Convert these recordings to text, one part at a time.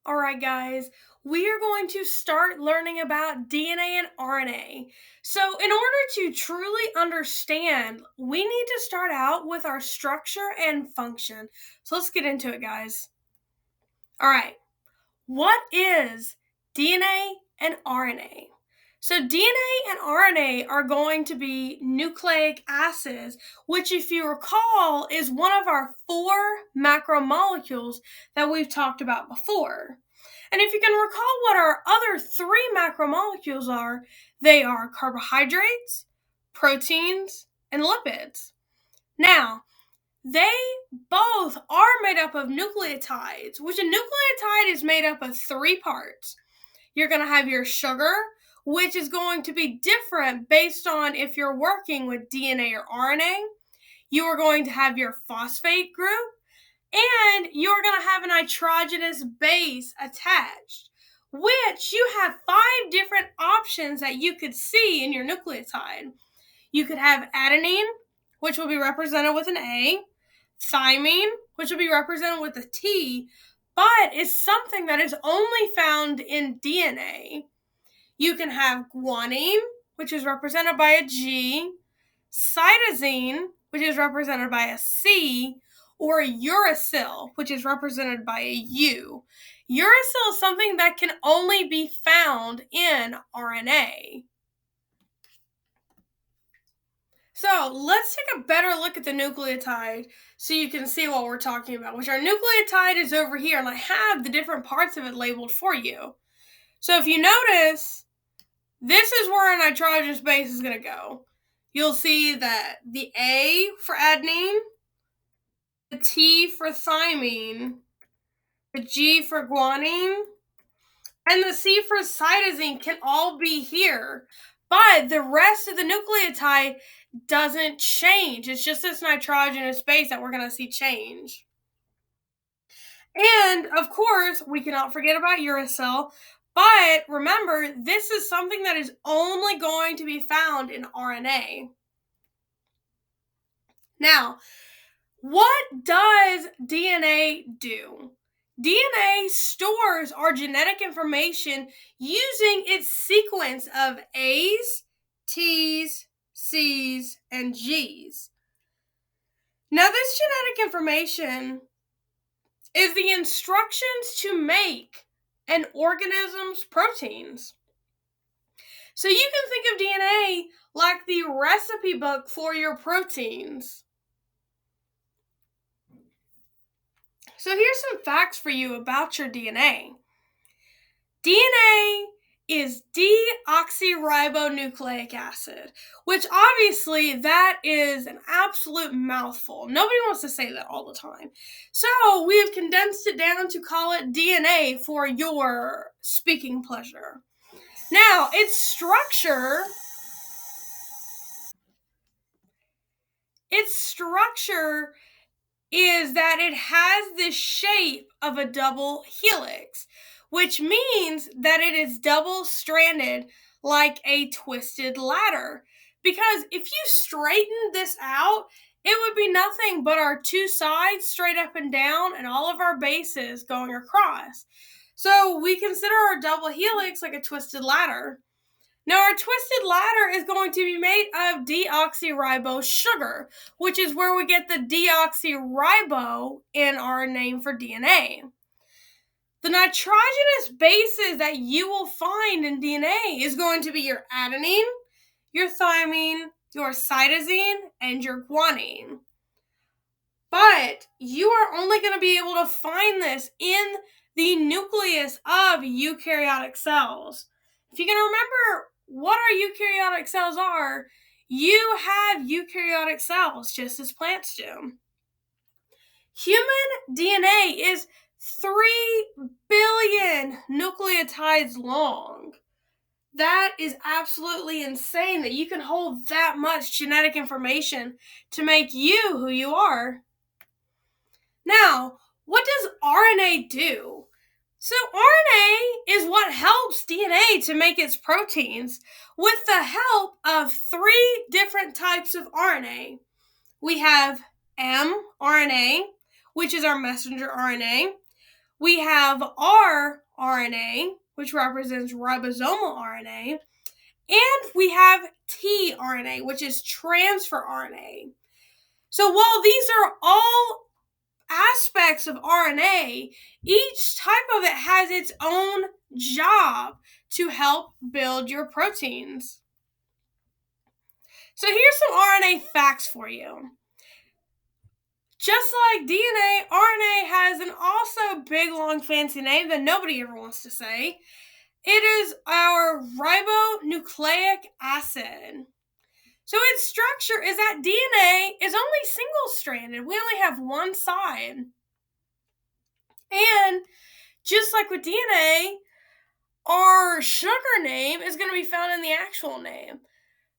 All right, guys, we are going to start learning about DNA and RNA. So, in order to truly understand, we need to start out with our structure and function. So, let's get into it, guys. All right, what is DNA and RNA? So, DNA and RNA are going to be nucleic acids, which, if you recall, is one of our four macromolecules that we've talked about before. And if you can recall what our other three macromolecules are, they are carbohydrates, proteins, and lipids. Now, they both are made up of nucleotides, which a nucleotide is made up of three parts. You're going to have your sugar, which is going to be different based on if you're working with DNA or RNA. You are going to have your phosphate group, and you're going to have a nitrogenous base attached, which you have 5 different options that you could see in your nucleotide. You could have adenine, which will be represented with an A, thymine, which will be represented with a T, but is something that is only found in DNA. You can have guanine, which is represented by a G, cytosine, which is represented by a C, or uracil, which is represented by a U. Uracil is something that can only be found in RNA. So let's take a better look at the nucleotide so you can see what we're talking about, which our nucleotide is over here, and I have the different parts of it labeled for you. So if you notice, this is where a nitrogenous base is going to go. You'll see that the A for adenine, the T for thymine, the G for guanine, and the C for cytosine can all be here. But the rest of the nucleotide doesn't change. It's just this nitrogenous base that we're going to see change. And of course, we cannot forget about uracil. But remember, this is something that is only going to be found in RNA. Now, what does DNA do? DNA stores our genetic information using its sequence of A's, T's, C's, and G's. Now, this genetic information is the instructions to make an organism's proteins. So you can think of DNA like the recipe book for your proteins. So here's some facts for you about your DNA. DNA is deoxyribonucleic acid, which obviously that is an absolute mouthful. Nobody wants to say that all the time. So we have condensed it down to call it DNA for your speaking pleasure. Now, its structure is that it has the shape of a double helix, which means that it is double-stranded like a twisted ladder. Because if you straighten this out, it would be nothing but our two sides straight up and down and all of our bases going across. So we consider our double helix like a twisted ladder. Now, our twisted ladder is going to be made of deoxyribose sugar, which is where we get the deoxyribo in our name for DNA. The nitrogenous bases that you will find in DNA is going to be your adenine, your thymine, your cytosine, and your guanine. But you are only going to be able to find this in the nucleus of eukaryotic cells. If you can remember what our eukaryotic cells are, you have eukaryotic cells just as plants do. Human DNA is 3 billion nucleotides long. That is absolutely insane that you can hold that much genetic information to make you who you are. Now, what does RNA do? So RNA is what helps DNA to make its proteins with the help of 3 different types of RNA. We have mRNA, which is our messenger RNA. We have rRNA, which represents ribosomal RNA, and we have tRNA, which is transfer RNA. So while these are all aspects of RNA, each type of it has its own job to help build your proteins. So here's some RNA facts for you. Just like DNA, RNA has an also big, long, fancy name that nobody ever wants to say. It is our ribonucleic acid. So its structure is that DNA is only single-stranded. We only have one side. And just like with DNA, our sugar name is going to be found in the actual name.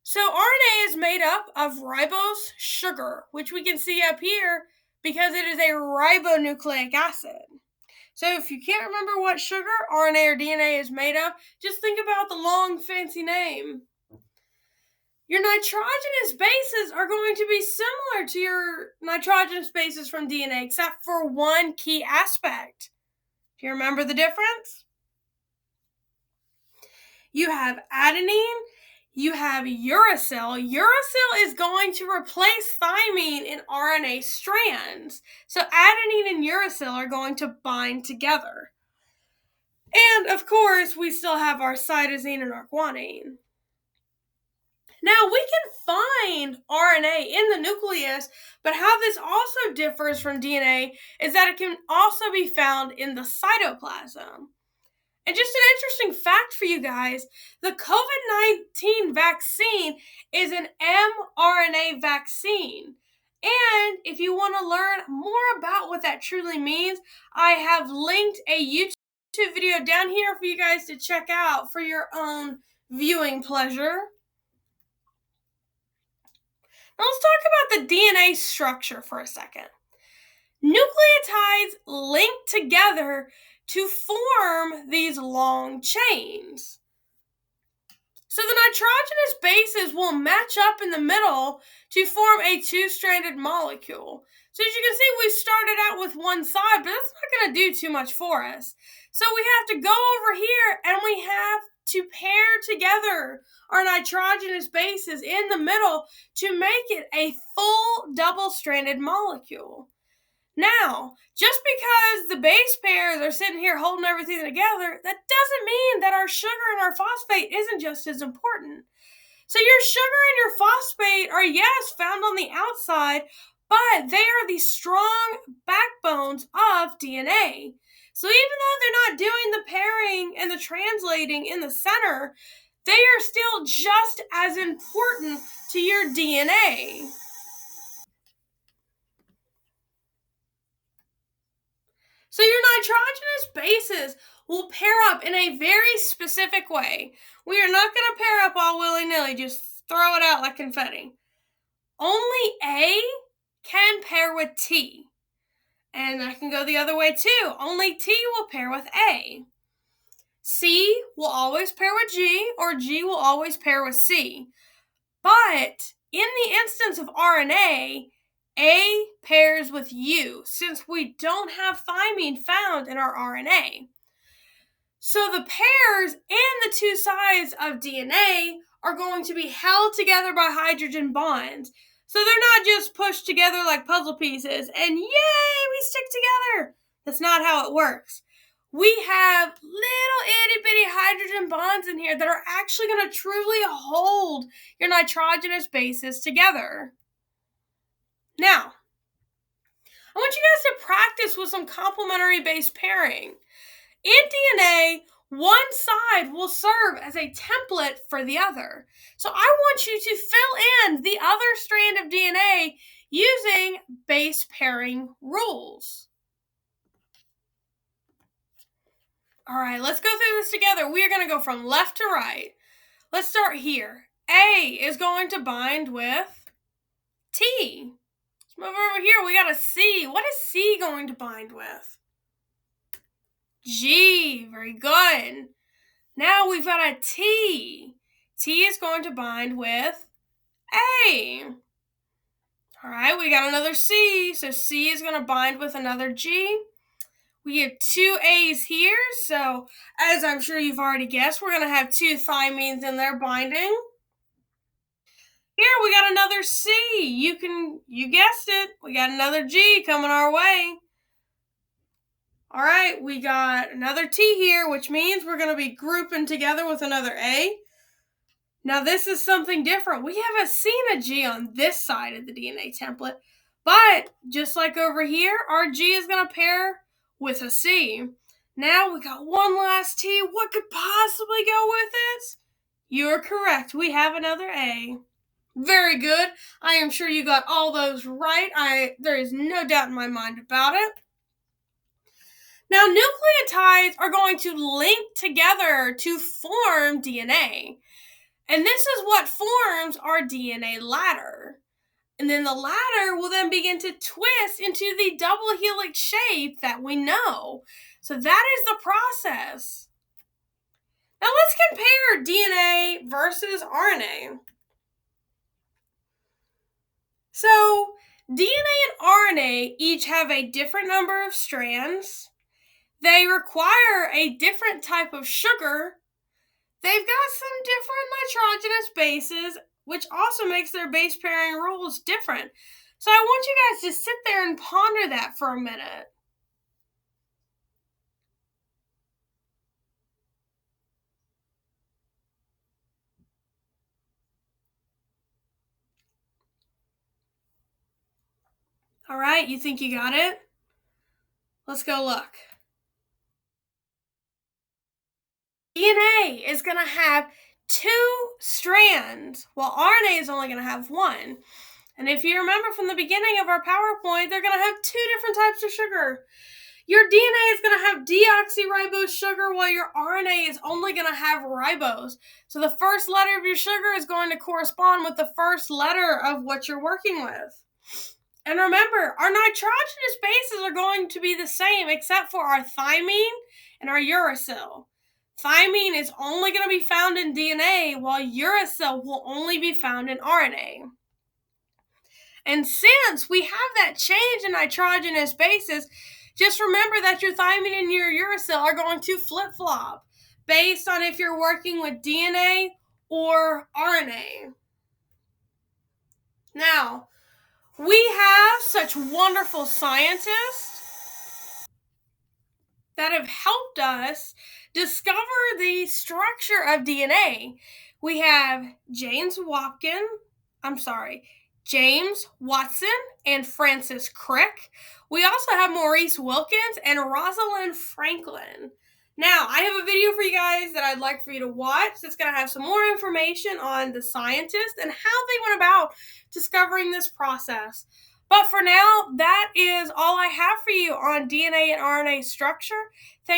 So RNA is made up of ribose sugar, which we can see up here because it is a ribonucleic acid. So if you can't remember what sugar, RNA, or DNA is made of, just think about the long, fancy name. Your nitrogenous bases are going to be similar to your nitrogenous bases from DNA, except for one key aspect. Do you remember the difference? You have adenine, you have uracil. Uracil is going to replace thymine in RNA strands. So adenine and uracil are going to bind together. And of course, we still have our cytosine and our guanine. Now, we can find RNA in the nucleus, but how this also differs from DNA is that it can also be found in the cytoplasm. And just an interesting fact for you guys, the COVID-19 vaccine is an mRNA vaccine. And if you want to learn more about what that truly means, I have linked a YouTube video down here for you guys to check out for your own viewing pleasure. Now let's talk about the DNA structure for a second. Nucleotides link together to form these long chains. So the nitrogenous bases will match up in the middle to form a two-stranded molecule. So as you can see, we started out with one side, but that's not going to do too much for us. So we have to go over here and we have to pair together our nitrogenous bases in the middle to make it a full double-stranded molecule. Now, just because the base pairs are sitting here holding everything together, that doesn't mean that our sugar and our phosphate isn't just as important. So your sugar and your phosphate are, yes, found on the outside, but they are the strong backbones of DNA. So even though they're not doing the pairing and the translating in the center, they are still just as important to your DNA. So your nitrogenous bases will pair up in a very specific way. We are not going to pair up all willy-nilly, just throw it out like confetti. Only A can pair with T. And that can go the other way too. Only T will pair with A. C will always pair with G, or G will always pair with C. But in the instance of RNA, A pairs with U, since we don't have thymine found in our RNA. So the pairs and the two sides of DNA are going to be held together by hydrogen bonds. So they're not just pushed together like puzzle pieces and yay, we stick together. That's not how it works. We have little itty bitty hydrogen bonds in here that are actually going to truly hold your nitrogenous bases together. Now, I want you guys to practice with some complementary base pairing. In DNA, one side will serve as a template for the other. So I want you to fill in the other strand of DNA using base pairing rules. All right, let's go through this together. We are going to go from left to right. Let's start here. A is going to bind with T. Let's move over here. We got a C. What is C going to bind with? G. Very good. Now we've got a T. T is going to bind with A. All right, we got another C. So C is going to bind with another G. We have two A's here, so as I'm sure you've already guessed, we're going to have two thymines in there binding. Here we got another C. You guessed it. We got another G coming our way. All right, we got another T here, which means we're going to be grouping together with another A. Now this is something different. We haven't seen a G on this side of the DNA template, but just like over here, our G is going to pair with a C. Now we got one last T. What could possibly go with it? You are correct. We have another A. Very good. I am sure you got all those right. There is no doubt in my mind about it. Now, nucleotides are going to link together to form DNA. And this is what forms our DNA ladder. And then the ladder will then begin to twist into the double helix shape that we know. So that is the process. Now let's compare DNA versus RNA. So DNA and RNA each have a different number of strands. They require a different type of sugar. They've got some different nitrogenous bases, which also makes their base pairing rules different. So I want you guys to sit there and ponder that for a minute. All right, you think you got it? Let's go look. DNA is going to have two strands, while RNA is only going to have one. And if you remember from the beginning of our PowerPoint, they're going to have two different types of sugar. Your DNA is going to have deoxyribose sugar, while your RNA is only going to have ribose. So the first letter of your sugar is going to correspond with the first letter of what you're working with. And remember, our nitrogenous bases are going to be the same except for our thymine and our uracil. Thymine is only going to be found in DNA, while uracil will only be found in RNA. And since we have that change in nitrogenous bases, just remember that your thymine and your uracil are going to flip-flop based on if you're working with DNA or RNA. Now, we have such wonderful scientists that have helped us discover the structure of DNA. We have James Watson and Francis Crick. We also have Maurice Wilkins and Rosalind Franklin. Now, I have a video for you guys that I'd like for you to watch that's going to have some more information on the scientists and how they went about discovering this process. But for now, that is all I have for you on DNA and RNA structure. Thank